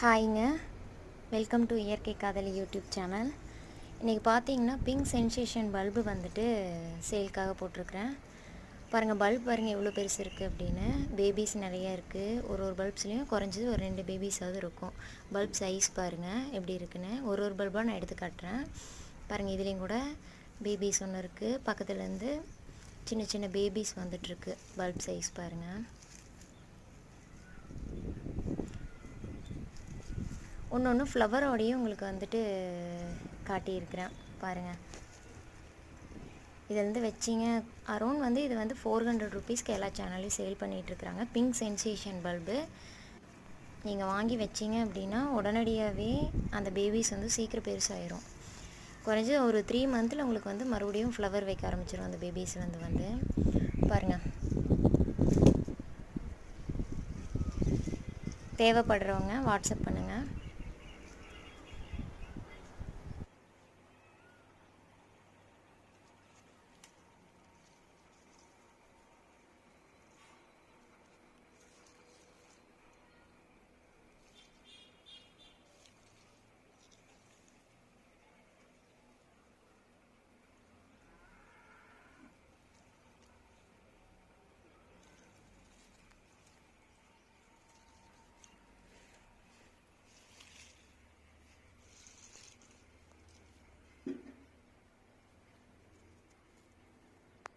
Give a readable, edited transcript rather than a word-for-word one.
ஹாய்ங்க, welcome to இயற்கை காதலி YouTube channel. இன்றைக்கி பார்த்தீங்கன்னா பிங்க் சென்சேஷன் பல்பு வந்துட்டு சேல்க்காக போட்டிருக்கிறேன். பாருங்கள், பல்ப் பாருங்கள் எவ்வளோ பெருசு இருக்குது அப்படின்னு. பேபிஸ் நிறையா இருக்குது. ஒரு பல்ப்ஸ்லேயும் குறைஞ்சது ஒரு 2 பேபிஸாவது இருக்கும். பல்ப் சைஸ் பாருங்கள் எப்படி இருக்குன்னு. ஒரு பல்பாக நான் எடுத்து காட்டுறேன். பாருங்கள், இதுலேயும் கூட பேபிஸ் ஒன்று இருக்குது. பக்கத்துலேருந்து சின்ன சின்ன பேபிஸ் வந்துட்டுருக்கு. பல்ப் சைஸ் பாருங்கள். ஒன்று ஃப்ளவரோடையும் உங்களுக்கு வந்துட்டு காட்டியிருக்கிறேன் பாருங்கள். இதில் வச்சிங்க அரௌண்ட் வந்து இது வந்து 400 ருபீஸ்க்கு எல்லா சேனல்லையும் சேல் பண்ணிகிட்ருக்குறாங்க. பிங்க் சென்சேஷன் பல்பு நீங்கள் வாங்கி வச்சிங்க அப்படின்னா உடனடியாகவே அந்த பேபிஸ் வந்து சீக்கிரம் பெருசாயிரும். குறைஞ்சி ஒரு 3 மந்தில் உங்களுக்கு வந்து மறுபடியும் ஃப்ளவர் வைக்க ஆரம்பிச்சிடும் அந்த பேபிஸ் வந்து பாருங்கள். தேவைப்படுறவங்க வாட்ஸ்அப் பண்ணுங்கள்.